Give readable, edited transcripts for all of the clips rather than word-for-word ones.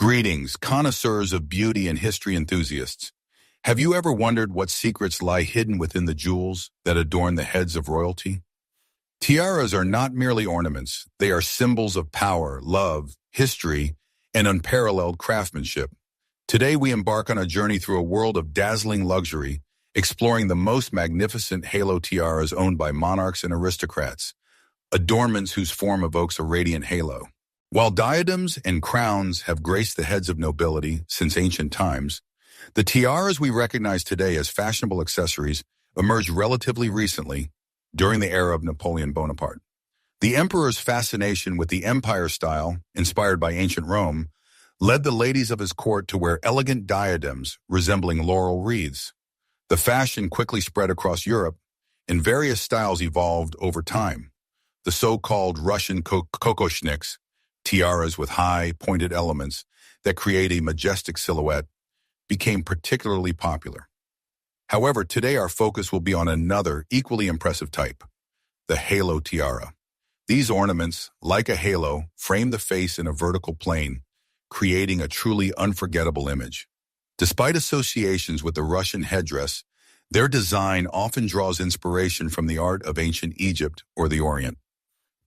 Greetings, connoisseurs of beauty and history enthusiasts. Have you ever wondered what secrets lie hidden within the jewels that adorn the heads of royalty? Tiaras are not merely ornaments. They are symbols of power, love, history, and unparalleled craftsmanship. Today we embark on a journey through a world of dazzling luxury, exploring the most magnificent halo tiaras owned by monarchs and aristocrats, adornments whose form evokes a radiant halo. While diadems and crowns have graced the heads of nobility since ancient times, the tiaras we recognize today as fashionable accessories emerged relatively recently during the era of Napoleon Bonaparte. The emperor's fascination with the empire style, inspired by ancient Rome, led the ladies of his court to wear elegant diadems resembling laurel wreaths. The fashion quickly spread across Europe, and various styles evolved over time. The so-called Russian Kokoshniks, tiaras with high, pointed elements that create a majestic silhouette, became particularly popular. However, today our focus will be on another equally impressive type, the halo tiara. These ornaments, like a halo, frame the face in a vertical plane, creating a truly unforgettable image. Despite associations with the Russian headdress, their design often draws inspiration from the art of ancient Egypt or the Orient.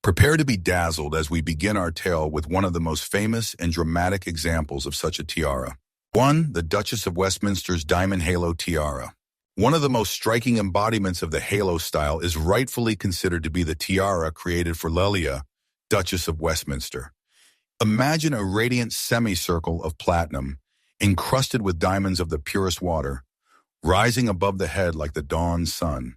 Prepare to be dazzled as we begin our tale with one of the most famous and dramatic examples of such a tiara. 1. The Duchess of Westminster's Diamond Halo Tiara. One of the most striking embodiments of the halo style is rightfully considered to be the tiara created for Lelia, Duchess of Westminster. Imagine a radiant semicircle of platinum, encrusted with diamonds of the purest water, rising above the head like the dawn sun.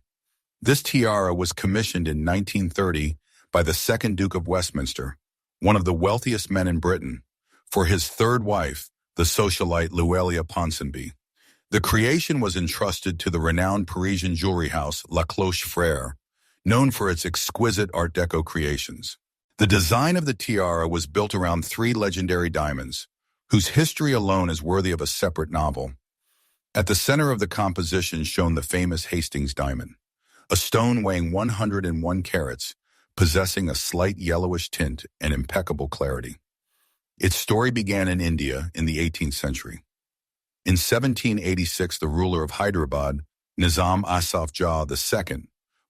This tiara was commissioned in 1930 by the second Duke of Westminster, one of the wealthiest men in Britain, for his third wife, the socialite Louisa Ponsonby. The creation was entrusted to the renowned Parisian jewelry house La Cloche-Frère, known for its exquisite Art Deco creations. The design of the tiara was built around 3 legendary diamonds, whose history alone is worthy of a separate novel. At the center of the composition shone the famous Hastings diamond, a stone weighing 101 carats, possessing a slight yellowish tint and impeccable clarity. Its story began in India in the 18th century. In 1786, the ruler of Hyderabad, Nizam Asaf Jah II,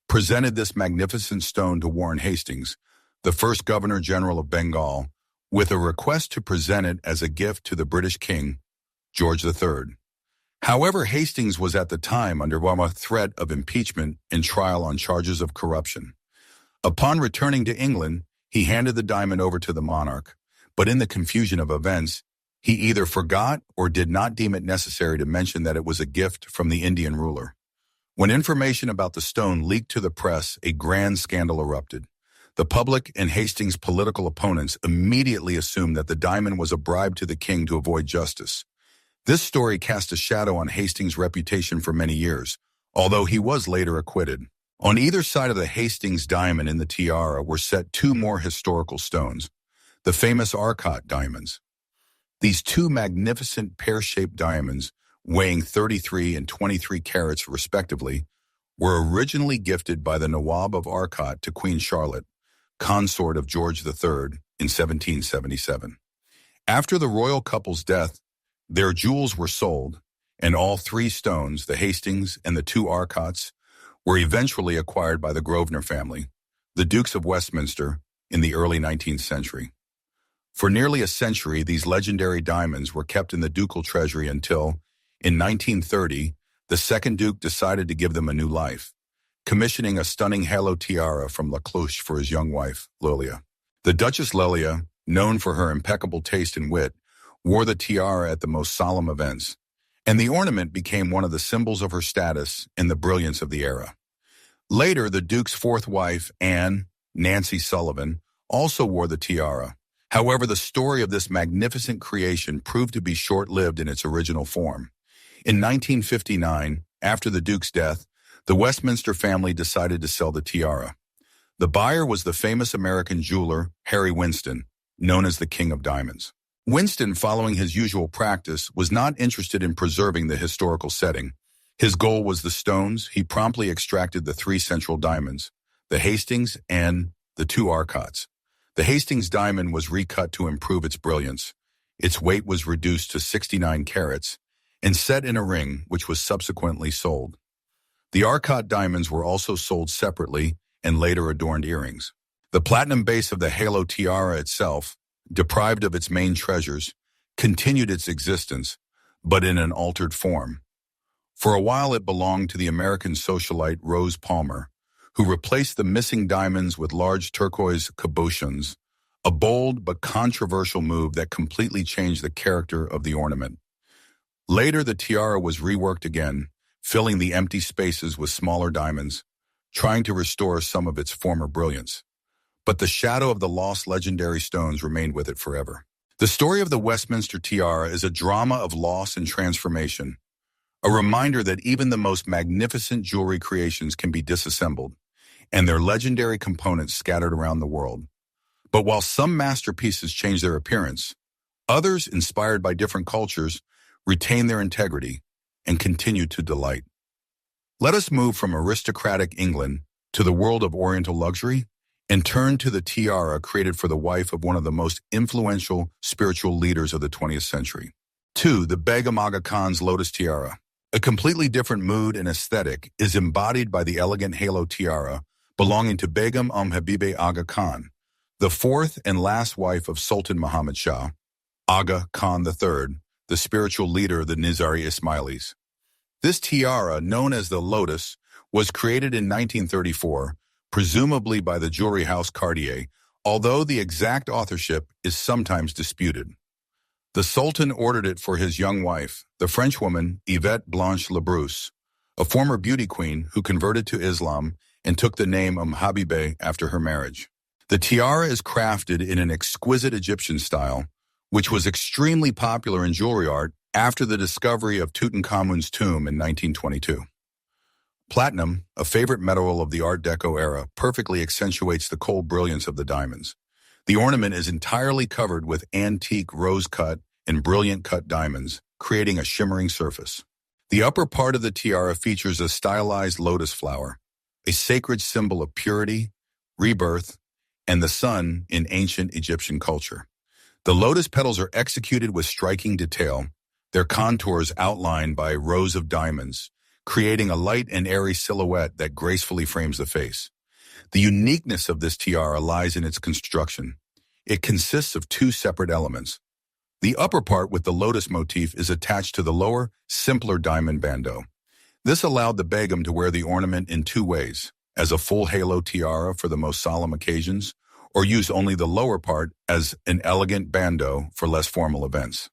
presented this magnificent stone to Warren Hastings, the first Governor-General of Bengal, with a request to present it as a gift to the British King, George III. However, Hastings was at the time under a threat of impeachment and trial on charges of corruption. Upon returning to England, he handed the diamond over to the monarch, but in the confusion of events, he either forgot or did not deem it necessary to mention that it was a gift from the Indian ruler. When information about the stone leaked to the press, a grand scandal erupted. The public and Hastings' political opponents immediately assumed that the diamond was a bribe to the king to avoid justice. This story cast a shadow on Hastings' reputation for many years, although he was later acquitted. On either side of the Hastings diamond in the tiara were set 2 more historical stones, the famous Arcot diamonds. These 2 magnificent pear-shaped diamonds, weighing 33 and 23 carats respectively, were originally gifted by the Nawab of Arcot to Queen Charlotte, consort of George III, in 1777. After the royal couple's death, their jewels were sold, and all 3 stones, the Hastings and the 2 Arcots, were eventually acquired by the Grosvenor family, the Dukes of Westminster, in the early 19th century. For nearly a century, these legendary diamonds were kept in the ducal treasury until, in 1930, the second Duke decided to give them a new life, commissioning a stunning halo tiara from La Cloche for his young wife, Lelia. The Duchess Lelia, known for her impeccable taste and wit, wore the tiara at the most solemn events, and the ornament became one of the symbols of her status and the brilliance of the era. Later, the Duke's 4th wife, Anne, Nancy Sullivan, also wore the tiara. However, the story of this magnificent creation proved to be short-lived in its original form. In 1959, after the Duke's death, the Westminster family decided to sell the tiara. The buyer was the famous American jeweler, Harry Winston, known as the King of Diamonds. Winston, following his usual practice, was not interested in preserving the historical setting. His goal was the stones. He promptly extracted the 3 central diamonds, the Hastings and the 2 Arcots. The Hastings diamond was recut to improve its brilliance. Its weight was reduced to 69 carats and set in a ring, which was subsequently sold. The Arcot diamonds were also sold separately and later adorned earrings. The platinum base of the halo tiara itself, deprived of its main treasures, continued its existence, but in an altered form. For a while it belonged to the American socialite Rose Palmer, who replaced the missing diamonds with large turquoise cabochons, a bold but controversial move that completely changed the character of the ornament. Later, the tiara was reworked again, filling the empty spaces with smaller diamonds, trying to restore some of its former brilliance. But the shadow of the lost legendary stones remained with it forever. The story of the Westminster tiara is a drama of loss and transformation, a reminder that even the most magnificent jewelry creations can be disassembled, and their legendary components scattered around the world. But while some masterpieces change their appearance, others, inspired by different cultures, retain their integrity and continue to delight. Let us move from aristocratic England to the world of Oriental luxury and turn to the tiara created for the wife of one of the most influential spiritual leaders of the 20th century. 2. The Begum Aga Khan's Lotus Tiara. A completely different mood and aesthetic is embodied by the elegant halo tiara belonging to Begum Habibe Aga Khan, the fourth and last wife of Sultan Muhammad Shah, Aga Khan III, the spiritual leader of the Nizari Ismailis. This tiara, known as the Lotus, was created in 1934, presumably by the jewelry house Cartier, although the exact authorship is sometimes disputed. The Sultan ordered it for his young wife, the Frenchwoman Yvette Blanche Labrousse, a former beauty queen who converted to Islam and took the name Habibe after her marriage. The tiara is crafted in an exquisite Egyptian style, which was extremely popular in jewelry art after the discovery of Tutankhamun's tomb in 1922. Platinum, a favorite metal of the Art Deco era, perfectly accentuates the cold brilliance of the diamonds. The ornament is entirely covered with antique rose-cut and brilliant-cut diamonds, creating a shimmering surface. The upper part of the tiara features a stylized lotus flower, a sacred symbol of purity, rebirth, and the sun in ancient Egyptian culture. The lotus petals are executed with striking detail, their contours outlined by rows of diamonds, creating a light and airy silhouette that gracefully frames the face. The uniqueness of this tiara lies in its construction. It consists of two separate elements. The upper part with the lotus motif is attached to the lower, simpler diamond bandeau. This allowed the Begum to wear the ornament in two ways, as a full halo tiara for the most solemn occasions, or use only the lower part as an elegant bandeau for less formal events.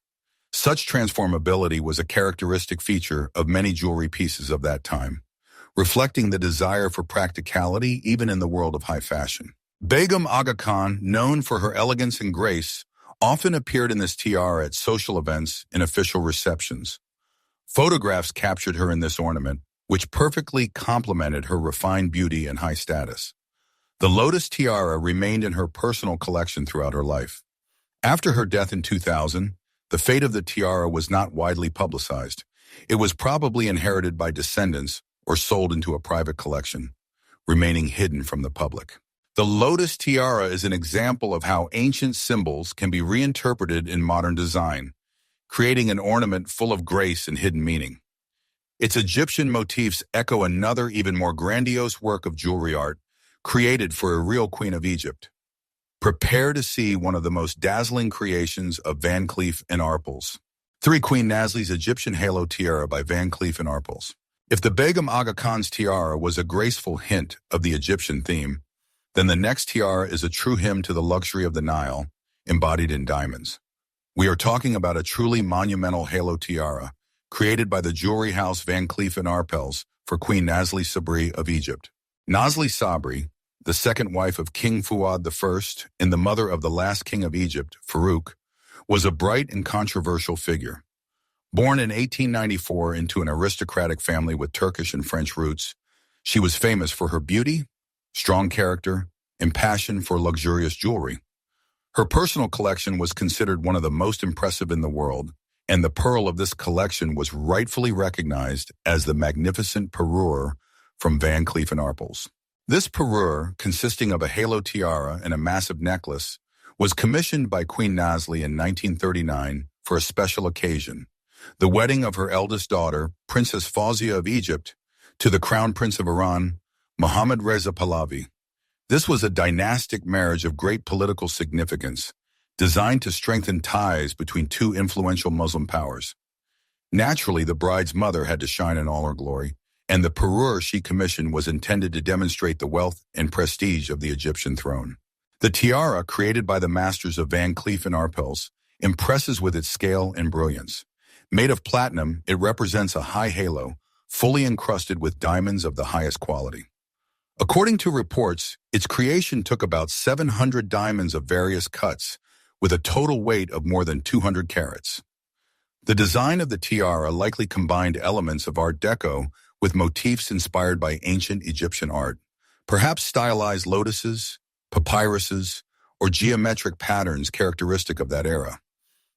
Such transformability was a characteristic feature of many jewelry pieces of that time, reflecting the desire for practicality even in the world of high fashion. Begum Aga Khan, known for her elegance and grace, often appeared in this tiara at social events and official receptions. Photographs captured her in this ornament, which perfectly complemented her refined beauty and high status. The lotus tiara remained in her personal collection throughout her life. After her death in 2000, the fate of the tiara was not widely publicized. It was probably inherited by descendants or sold into a private collection, remaining hidden from the public. The lotus tiara is an example of how ancient symbols can be reinterpreted in modern design, creating an ornament full of grace and hidden meaning. Its Egyptian motifs echo another, even more grandiose work of jewelry art created for a real Queen of Egypt. Prepare to see one of the most dazzling creations of Van Cleef & Arpels. 3. Queen Nasli's Egyptian Halo Tiara by Van Cleef & Arpels. If the Begum Aga Khan's tiara was a graceful hint of the Egyptian theme, then the next tiara is a true hymn to the luxury of the Nile, embodied in diamonds. We are talking about a truly monumental halo tiara, created by the jewelry house Van Cleef & Arpels for Queen Nasli Sabri of Egypt. Nasli Sabri, the second wife of King Fuad I and the mother of the last king of Egypt, Farouk, was a bright and controversial figure. Born in 1894 into an aristocratic family with Turkish and French roots, she was famous for her beauty, strong character, and passion for luxurious jewelry. Her personal collection was considered one of the most impressive in the world, and the pearl of this collection was rightfully recognized as the magnificent parure from Van Cleef & Arpels. This parure, consisting of a halo tiara and a massive necklace, was commissioned by Queen Nazli in 1939 for a special occasion, the wedding of her eldest daughter, Princess Fawzia of Egypt, to the Crown Prince of Iran, Mohammad Reza Pahlavi. This was a dynastic marriage of great political significance, designed to strengthen ties between two influential Muslim powers. Naturally, the bride's mother had to shine in all her glory, and the parure she commissioned was intended to demonstrate the wealth and prestige of the Egyptian throne. The tiara, created by the masters of Van Cleef and Arpels, impresses with its scale and brilliance. Made of platinum, it represents a high halo, fully encrusted with diamonds of the highest quality. According to reports, its creation took about 700 diamonds of various cuts, with a total weight of more than 200 carats. The design of the tiara likely combined elements of Art Deco with motifs inspired by ancient Egyptian art, perhaps stylized lotuses, papyruses, or geometric patterns characteristic of that era.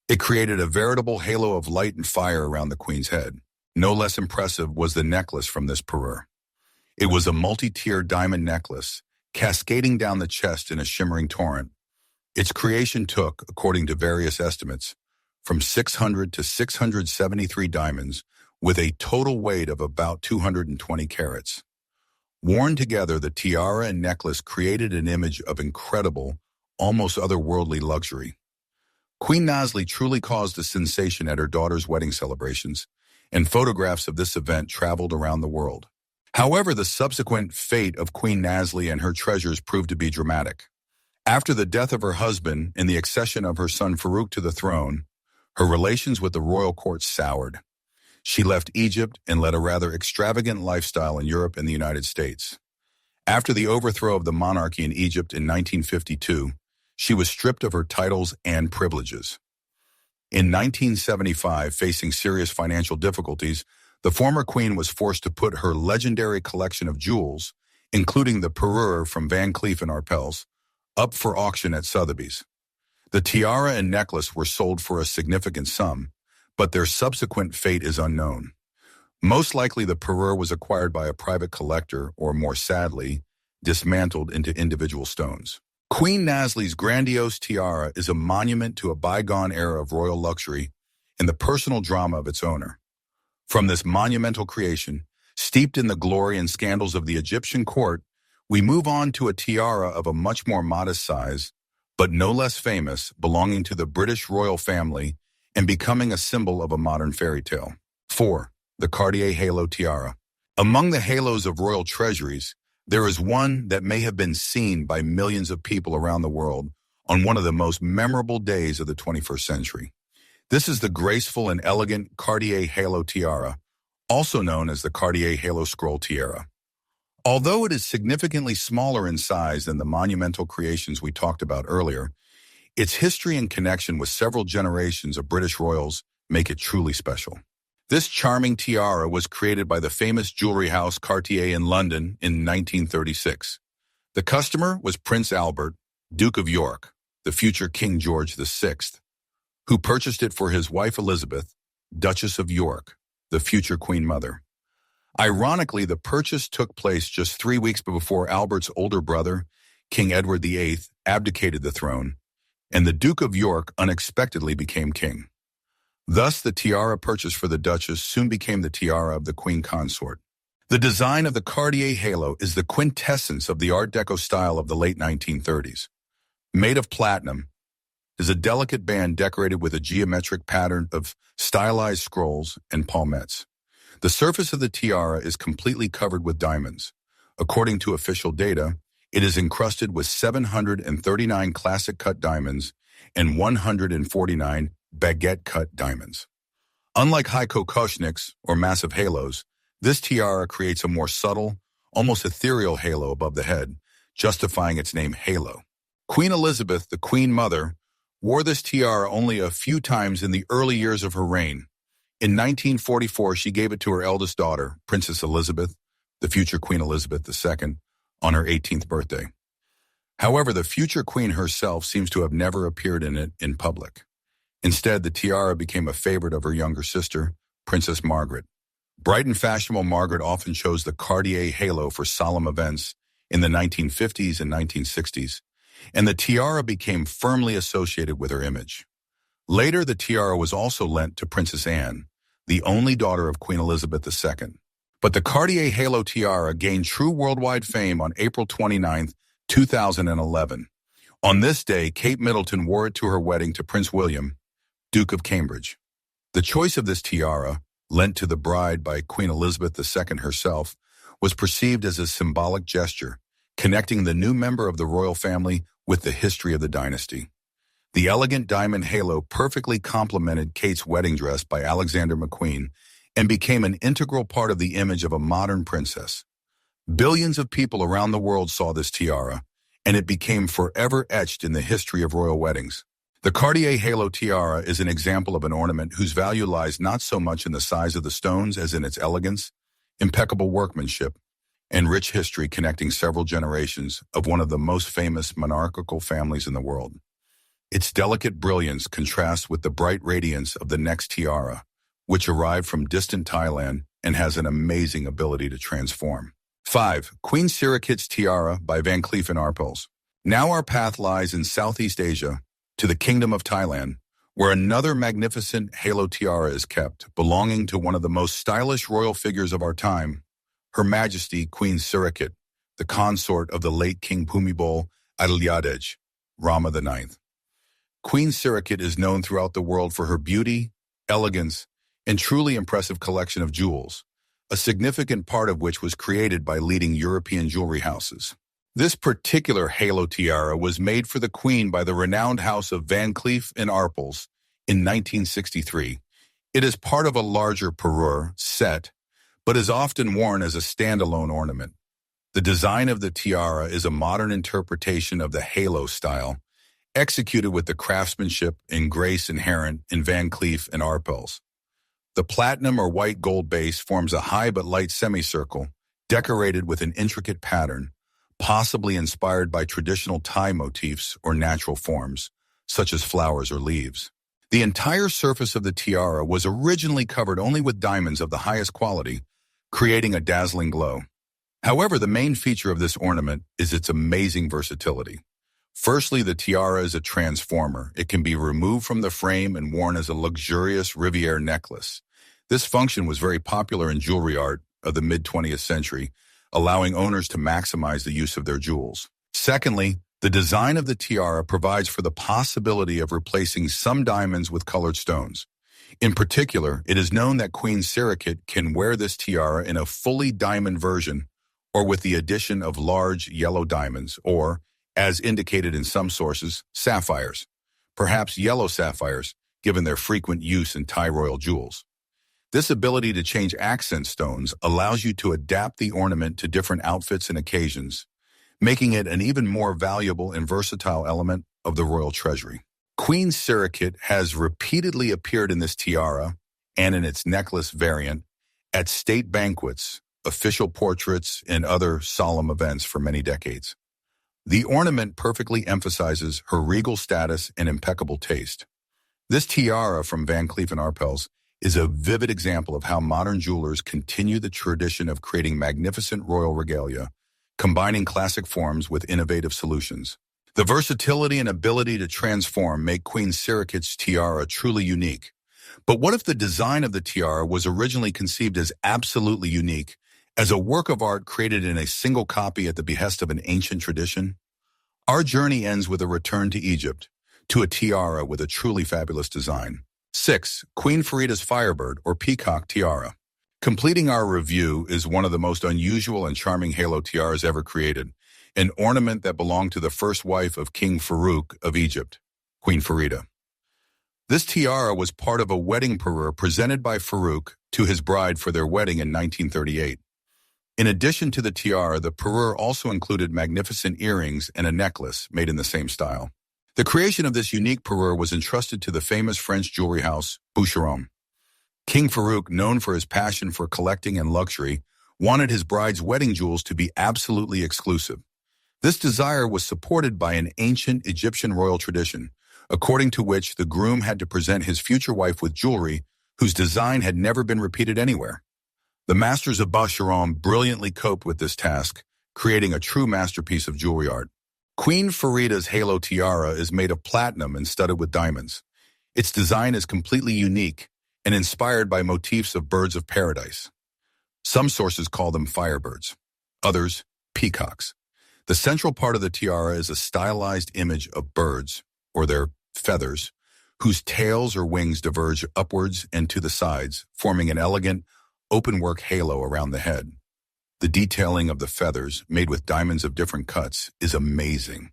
It created a veritable halo of light and fire around the queen's head. No less impressive was the necklace from this parure. It was a multi-tiered diamond necklace, cascading down the chest in a shimmering torrent. Its creation took, according to various estimates, from 600 to 673 diamonds, with a total weight of about 220 carats. Worn together, the tiara and necklace created an image of incredible, almost otherworldly luxury. Queen Nazli truly caused a sensation at her daughter's wedding celebrations, and photographs of this event traveled around the world. However, the subsequent fate of Queen Nazli and her treasures proved to be dramatic. After the death of her husband and the accession of her son Farouk to the throne, her relations with the royal court soured. She left Egypt and led a rather extravagant lifestyle in Europe and the United States. After the overthrow of the monarchy in Egypt in 1952, she was stripped of her titles and privileges. In 1975, facing serious financial difficulties, the former queen was forced to put her legendary collection of jewels, including the parure from Van Cleef and Arpels, up for auction at Sotheby's. The tiara and necklace were sold for a significant sum, but their subsequent fate is unknown. Most likely the parure was acquired by a private collector or, more sadly, dismantled into individual stones. Queen Nazli's grandiose tiara is a monument to a bygone era of royal luxury and the personal drama of its owner. From this monumental creation, steeped in the glory and scandals of the Egyptian court, we move on to a tiara of a much more modest size, but no less famous, belonging to the British royal family and becoming a symbol of a modern fairy tale. 4. The Cartier Halo Tiara. Among the halos of royal treasuries, there is one that may have been seen by millions of people around the world on one of the most memorable days of the 21st century. This is the graceful and elegant Cartier Halo Tiara, also known as the Cartier Halo Scroll Tiara. Although it is significantly smaller in size than the monumental creations we talked about earlier, its history and connection with several generations of British royals make it truly special. This charming tiara was created by the famous jewelry house Cartier in London in 1936. The customer was Prince Albert, Duke of York, the future King George VI, who purchased it for his wife Elizabeth, Duchess of York, the future Queen Mother. Ironically, the purchase took place just 3 weeks before Albert's older brother, King Edward VIII, abdicated the throne, and the Duke of York unexpectedly became king. Thus, the tiara purchased for the Duchess soon became the tiara of the Queen Consort. The design of the Cartier halo is the quintessence of the Art Deco style of the late 1930s. Made of platinum, it is a delicate band decorated with a geometric pattern of stylized scrolls and palmettes. The surface of the tiara is completely covered with diamonds. According to official data, it is encrusted with 739 classic-cut diamonds and 149 baguette-cut diamonds. Unlike high Kokoshniks or massive halos, this tiara creates a more subtle, almost ethereal halo above the head, justifying its name halo. Queen Elizabeth, the Queen Mother, wore this tiara only a few times in the early years of her reign. In 1944, she gave it to her eldest daughter, Princess Elizabeth, the future Queen Elizabeth II, on her 18th birthday. However, the future queen herself seems to have never appeared in it in public. Instead, the tiara became a favorite of her younger sister, Princess Margaret. Bright and fashionable Margaret often chose the Cartier halo for solemn events in the 1950s and 1960s, and the tiara became firmly associated with her image. Later, the tiara was also lent to Princess Anne, the only daughter of Queen Elizabeth II. But the Cartier Halo tiara gained true worldwide fame on April 29, 2011. On this day, Kate Middleton wore it to her wedding to Prince William, Duke of Cambridge. The choice of this tiara, lent to the bride by Queen Elizabeth II herself, was perceived as a symbolic gesture, connecting the new member of the royal family with the history of the dynasty. The elegant diamond halo perfectly complemented Kate's wedding dress by Alexander McQueen and became an integral part of the image of a modern princess. Billions of people around the world saw this tiara, and it became forever etched in the history of royal weddings. The Cartier Halo tiara is an example of an ornament whose value lies not so much in the size of the stones as in its elegance, impeccable workmanship, and rich history connecting several generations of one of the most famous monarchical families in the world. Its delicate brilliance contrasts with the bright radiance of the next tiara, which arrived from distant Thailand and has an amazing ability to transform. 5. Queen Sirikit's Tiara by Van Cleef & Arpels. Now our path lies in Southeast Asia to the Kingdom of Thailand, where another magnificent halo tiara is kept, belonging to one of the most stylish royal figures of our time, Her Majesty Queen Sirikit, the consort of the late King Bhumibol Adulyadej, Rama IX. Queen Sirikit is known throughout the world for her beauty, elegance, and truly impressive collection of jewels, a significant part of which was created by leading European jewelry houses. This particular halo tiara was made for the Queen by the renowned house of Van Cleef & Arpels in 1963. It is part of a larger parure set, but is often worn as a standalone ornament. The design of the tiara is a modern interpretation of the halo style, executed with the craftsmanship and grace inherent in Van Cleef & Arpels. The platinum or white gold base forms a high but light semicircle, decorated with an intricate pattern, possibly inspired by traditional Thai motifs or natural forms, such as flowers or leaves. The entire surface of the tiara was originally covered only with diamonds of the highest quality, creating a dazzling glow. However, the main feature of this ornament is its amazing versatility. Firstly, the tiara is a transformer. It can be removed from the frame and worn as a luxurious Riviere necklace. This function was very popular in jewelry art of the mid-20th century, allowing owners to maximize the use of their jewels. Secondly, the design of the tiara provides for the possibility of replacing some diamonds with colored stones. In particular, it is known that Queen Sirikit can wear this tiara in a fully diamond version or with the addition of large yellow diamonds or, as indicated in some sources, sapphires, perhaps yellow sapphires, given their frequent use in Thai royal jewels. This ability to change accent stones allows you to adapt the ornament to different outfits and occasions, making it an even more valuable and versatile element of the royal treasury. Queen Sirikit has repeatedly appeared in this tiara and in its necklace variant at state banquets, official portraits, and other solemn events for many decades. The ornament perfectly emphasizes her regal status and impeccable taste. This tiara from Van Cleef & Arpels is a vivid example of how modern jewelers continue the tradition of creating magnificent royal regalia, combining classic forms with innovative solutions. The versatility and ability to transform make Queen Sirikit's tiara truly unique. But what if the design of the tiara was originally conceived as absolutely unique, as a work of art created in a single copy at the behest of an ancient tradition? Our journey ends with a return to Egypt, to a tiara with a truly fabulous design. 6. Queen Farida's Firebird or Peacock Tiara. Completing our review is one of the most unusual and charming halo tiaras ever created, an ornament that belonged to the first wife of King Farouk of Egypt, Queen Farida. This tiara was part of a wedding parure presented by Farouk to his bride for their wedding in 1938. In addition to the tiara, the parure also included magnificent earrings and a necklace made in the same style. The creation of this unique parure was entrusted to the famous French jewelry house, Boucheron. King Farouk, known for his passion for collecting and luxury, wanted his bride's wedding jewels to be absolutely exclusive. This desire was supported by an ancient Egyptian royal tradition, according to which the groom had to present his future wife with jewelry whose design had never been repeated anywhere. The masters of Boucheron brilliantly coped with this task, creating a true masterpiece of jewelry art. Queen Farida's halo tiara is made of platinum and studded with diamonds. Its design is completely unique and inspired by motifs of birds of paradise. Some sources call them firebirds, others peacocks. The central part of the tiara is a stylized image of birds, or their feathers, whose tails or wings diverge upwards and to the sides, forming an elegant, open-work halo around the head. The detailing of the feathers, made with diamonds of different cuts, is amazing.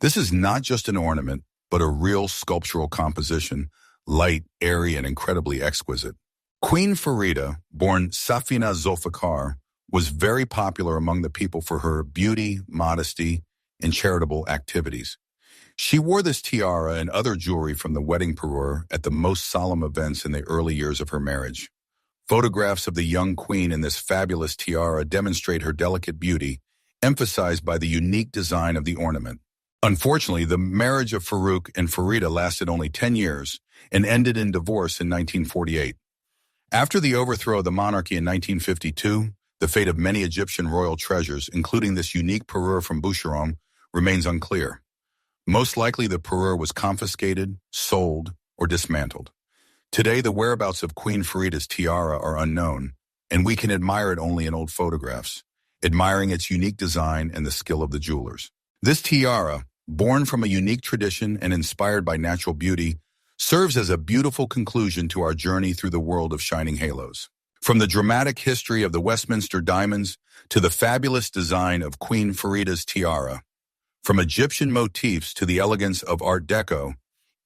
This is not just an ornament, but a real sculptural composition, light, airy, and incredibly exquisite. Queen Farida, born Safina Zulfikar, was very popular among the people for her beauty, modesty, and charitable activities. She wore this tiara and other jewelry from the wedding parure at the most solemn events in the early years of her marriage. Photographs of the young queen in this fabulous tiara demonstrate her delicate beauty, emphasized by the unique design of the ornament. Unfortunately, the marriage of Farouk and Farida lasted only 10 years and ended in divorce in 1948. After the overthrow of the monarchy in 1952, the fate of many Egyptian royal treasures, including this unique parure from Boucheron, remains unclear. Most likely the parure was confiscated, sold, or dismantled. Today, the whereabouts of Queen Farida's tiara are unknown, and we can admire it only in old photographs, admiring its unique design and the skill of the jewelers. This tiara, born from a unique tradition and inspired by natural beauty, serves as a beautiful conclusion to our journey through the world of shining halos. From the dramatic history of the Westminster diamonds to the fabulous design of Queen Farida's tiara, from Egyptian motifs to the elegance of Art Deco,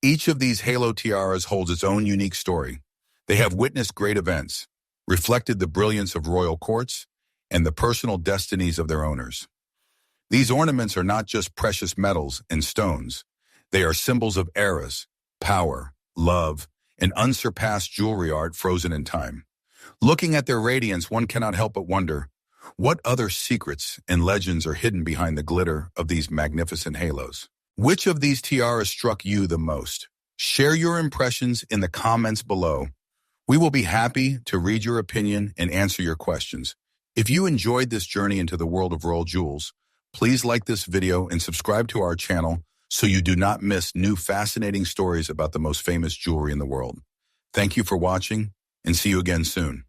each of these halo tiaras holds its own unique story. They have witnessed great events, reflected the brilliance of royal courts, and the personal destinies of their owners. These ornaments are not just precious metals and stones. They are symbols of eras, power, love, and unsurpassed jewelry art frozen in time. Looking at their radiance, one cannot help but wonder, what other secrets and legends are hidden behind the glitter of these magnificent halos? Which of these tiaras struck you the most? Share your impressions in the comments below. We will be happy to read your opinion and answer your questions. If you enjoyed this journey into the world of royal jewels, please like this video and subscribe to our channel so you do not miss new fascinating stories about the most famous jewelry in the world. Thank you for watching, and see you again soon.